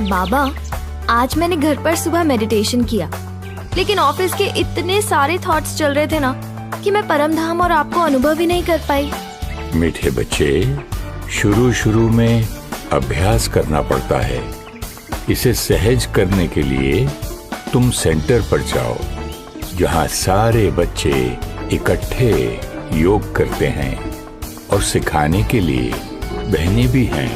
बाबा, आज मैंने घर पर सुबह मेडिटेशन किया, लेकिन ऑफिस के इतने सारे थॉट्स चल रहे थे ना कि मैं परम धाम और आपको अनुभव ही नहीं कर पाई। मीठे बच्चे, शुरू में अभ्यास करना पड़ता है। इसे सहज करने के लिए तुम सेंटर पर जाओ, जहाँ सारे बच्चे इकट्ठे योग करते हैं और सिखाने के लिए बहनें भी हैं।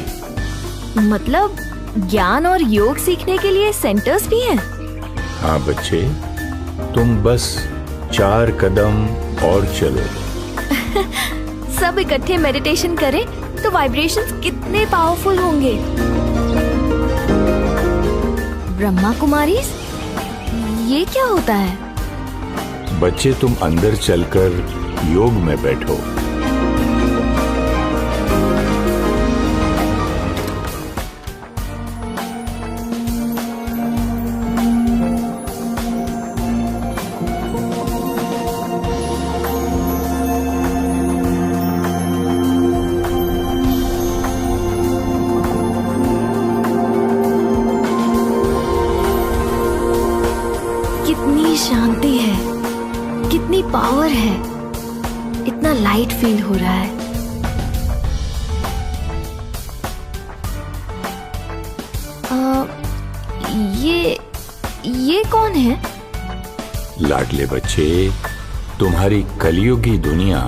मतलब ज्ञान और योग सीखने के लिए सेंटर्स भी हैं? हाँ बच्चे, तुम बस 4 कदम और चलो। सब इकट्ठे मेडिटेशन करें तो वाइब्रेशंस कितने पावरफुल होंगे। ब्रह्मा कुमारीज, ये क्या होता है? बच्चे, तुम अंदर चलकर योग में बैठो। कितनी शांति है, कितनी पावर है, इतना लाइट फील हो रहा है। ये कौन है? लाडले बच्चे, तुम्हारी कलयुगी दुनिया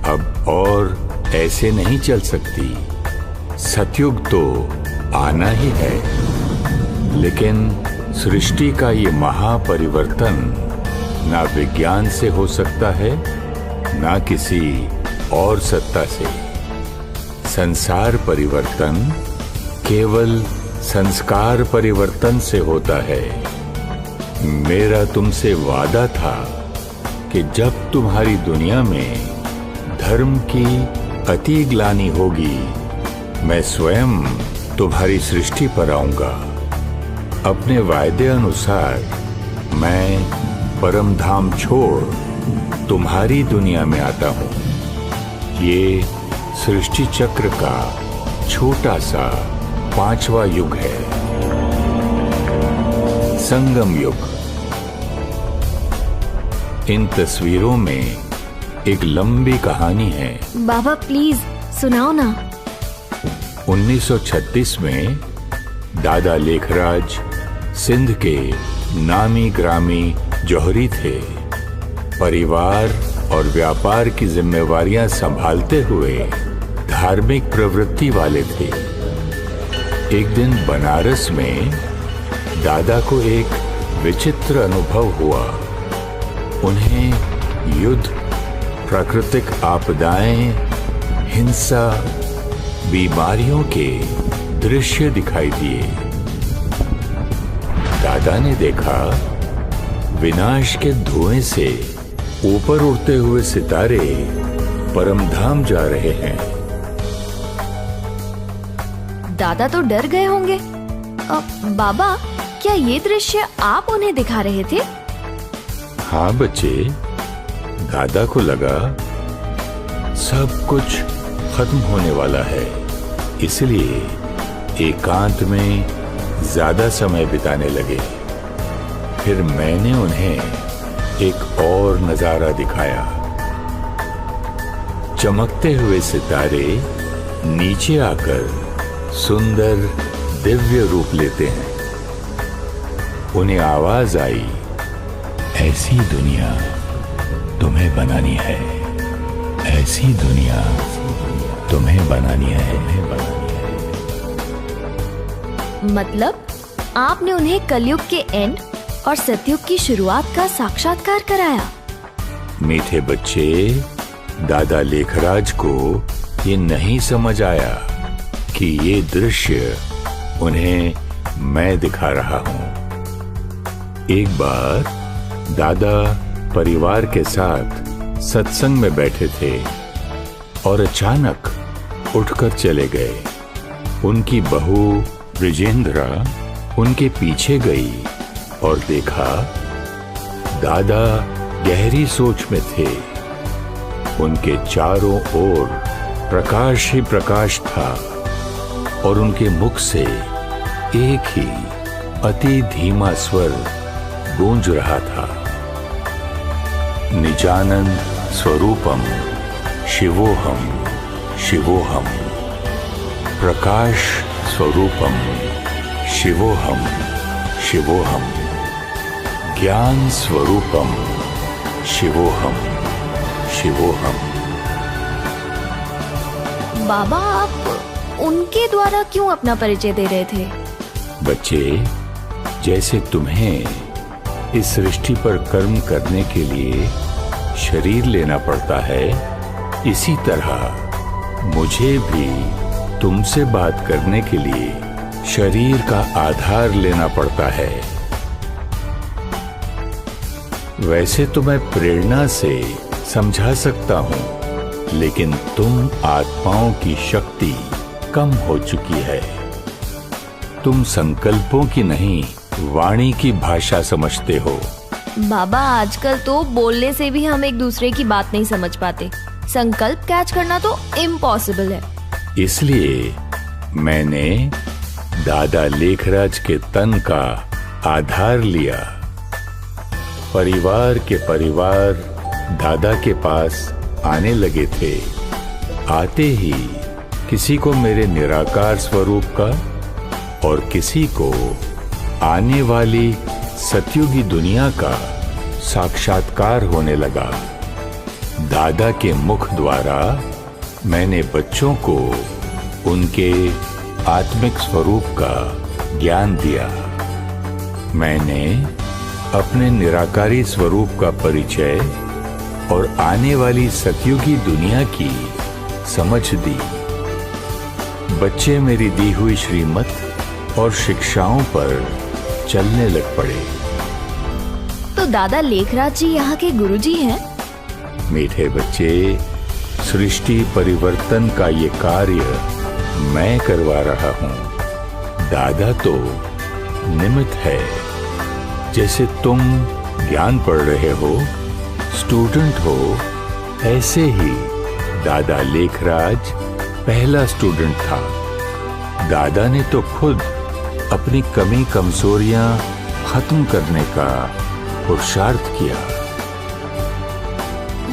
अब और ऐसे नहीं चल सकती। सतयुग तो आना ही है, लेकिन सृष्टि का ये महापरिवर्तन ना विज्ञान से हो सकता है, ना किसी और सत्ता से। संसार परिवर्तन केवल संस्कार परिवर्तन से होता है। मेरा तुमसे वादा था कि जब तुम्हारी दुनिया में धर्म की अति ग्लानि होगी, मैं स्वयं तुम्हारी सृष्टि पर आऊंगा। अपने वायदे अनुसार मैं परम धाम छोड़ तुम्हारी दुनिया में आता हूँ। ये सृष्टि चक्र का छोटा सा 5वां युग है, संगम युग। इन तस्वीरों में एक लंबी कहानी है। बाबा प्लीज सुनाओ ना। 1936 में दादा लेखराज सिंध के नामी ग्रामी जौहरी थे। परिवार और व्यापार की जिम्मेवारियां संभालते हुए धार्मिक प्रवृत्ति वाले थे। एक दिन बनारस में दादा को एक विचित्र अनुभव हुआ। उन्हें युद्ध, प्राकृतिक आपदाएं, हिंसा, बीमारियों के दृश्य दिखाई दिए। दादा ने देखा विनाश के धुएं से ऊपर उड़ते हुए सितारे परमधाम जा रहे हैं। दादा तो डर गए होंगे। बाबा, क्या ये दृश्य आप उन्हें दिखा रहे थे? हाँ बच्चे, दादा को लगा सब कुछ खत्म होने वाला है, इसलिए एकांत में ज्यादा समय बिताने लगे। फिर मैंने उन्हें एक और नजारा दिखाया। चमकते हुए सितारे नीचे आकर सुंदर दिव्य रूप लेते हैं। उन्हें आवाज आई, ऐसी दुनिया तुम्हें बनानी है, ऐसी दुनिया तुम्हें बनानी है। मतलब आपने उन्हें कलयुग के एंड और सतयुग की शुरुआत का साक्षात्कार कराया। मीठे बच्चे, दादा लेखराज को ये नहीं समझ आया कि ये दृश्य उन्हें मैं दिखा रहा हूँ। एक बार दादा परिवार के साथ सत्संग में बैठे थे और अचानक उठकर चले गए। उनकी बहू ब्रिजेंद्रा उनके पीछे गई और देखा दादा गहरी सोच में थे। उनके चारों ओर प्रकाश ही प्रकाश था और उनके मुख से एक ही अति धीमा स्वर गूंज रहा था। निजानंद स्वरूपम शिवोहम शिवोहम, प्रकाश स्वरूपम शिवोहम शिवोहम, ज्ञान स्वरूपम शिवोहम शिवोहम। बाबा, आप उनके द्वारा क्यों अपना परिचय दे रहे थे? बच्चे, जैसे तुम्हें इस सृष्टि पर कर्म करने के लिए शरीर लेना पड़ता है, इसी तरह मुझे भी तुमसे बात करने के लिए शरीर का आधार लेना पड़ता है। वैसे तो मैं प्रेरणा से समझा सकता हूं, लेकिन तुम आत्माओं की शक्ति कम हो चुकी है। तुम संकल्पों की नहीं, वाणी की भाषा समझते हो। बाबा, आजकल तो बोलने से भी हम एक दूसरे की बात नहीं समझ पाते। संकल्प कैच करना तो इम्पॉसिबल है। इसलिए मैंने दादा लेखराज के तन का आधार लिया। परिवार के परिवार दादा के पास आने लगे थे। आते ही किसी को मेरे निराकार स्वरूप का और किसी को आने वाली सतयुगी दुनिया का साक्षात्कार होने लगा। दादा के मुख द्वारा मैंने बच्चों को उनके आत्मिक स्वरूप का ज्ञान दिया। मैंने अपने निराकारी स्वरूप का परिचय और आने वाली सतयुगी दुनिया की समझ दी। बच्चे मेरी दी हुई श्रीमत और शिक्षाओं पर चलने लग पड़े। तो दादा लेखराज जी यहाँ के गुरुजी हैं? मीठे बच्चे, सृष्टि परिवर्तन का ये कार्य मैं करवा रहा हूँ। दादा तो निमित्त है। जैसे तुम ज्ञान पढ़ रहे हो, स्टूडेंट हो, ऐसे ही दादा लेखराज पहला स्टूडेंट था। दादा ने तो खुद अपनी कमी कमजोरियां खत्म करने का पुरुषार्थ किया।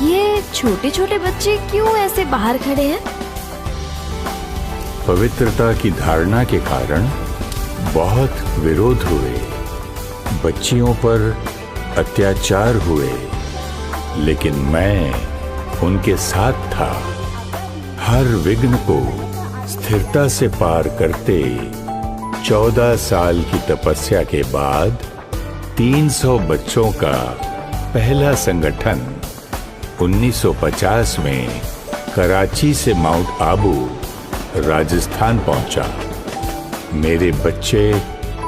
ये छोटे छोटे बच्चे क्यों ऐसे बाहर खड़े हैं? पवित्रता की धारणा के कारण बहुत विरोध हुए, बच्चियों पर अत्याचार हुए, लेकिन मैं उनके साथ था। हर विघ्न को स्थिरता से पार करते 14 साल की तपस्या के बाद 300 बच्चों का पहला संगठन 1950 में कराची से माउंट आबू राजस्थान पहुंचा। मेरे बच्चे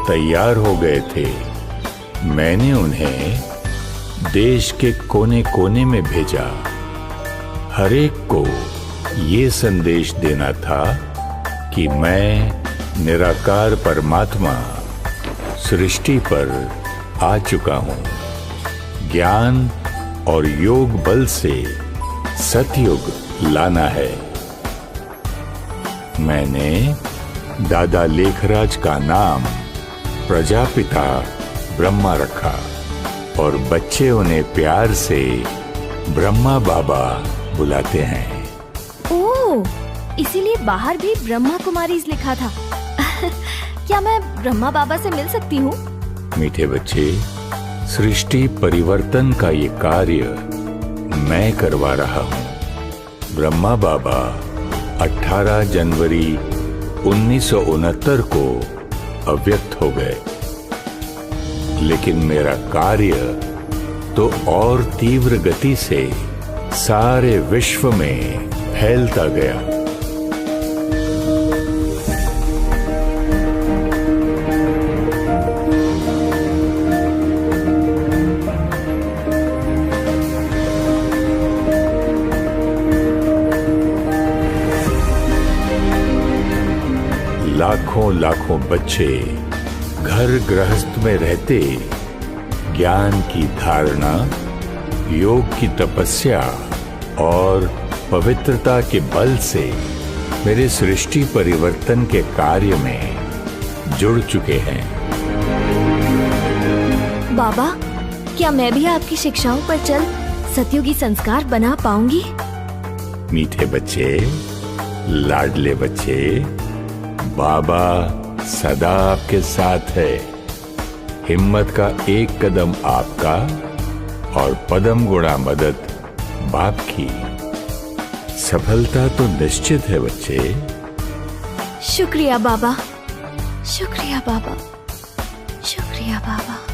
तैयार हो गए थे। मैंने उन्हें देश के कोने कोने में भेजा। हर एक को ये संदेश देना था कि मैं निराकार परमात्मा सृष्टि पर आ चुका हूँ। ज्ञान और योग बल से सतयुग लाना है। मैंने दादा लेखराज का नाम प्रजापिता ब्रह्मा रखा और बच्चे उन्हें प्यार से ब्रह्मा बाबा बुलाते हैं। ओह, इसीलिए बाहर भी ब्रह्मा कुमारीज लिखा था। क्या मैं ब्रह्मा बाबा से मिल सकती हूँ? मीठे बच्चे, सृष्टि परिवर्तन का ये कार्य मैं करवा रहा हूँ। ब्रह्मा बाबा 18 जनवरी 1969 को अव्यक्त हो गए, लेकिन मेरा कार्य तो और तीव्र गति से सारे विश्व में फैलता गया। लाखों लाखों बच्चे घर गृहस्थ में रहते ज्ञान की धारणा, योग की तपस्या और पवित्रता के बल से मेरे सृष्टि परिवर्तन के कार्य में जुड़ चुके हैं। बाबा, क्या मैं भी आपकी शिक्षाओं पर चल सतयुगी संस्कार बना पाऊंगी? मीठे बच्चे, लाडले बच्चे, बाबा सदा आपके साथ है। हिम्मत का एक कदम आपका और पदम गुणा मदद बाप की। सफलता तो निश्चित है बच्चे। शुक्रिया बाबा, शुक्रिया बाबा, शुक्रिया बाबा।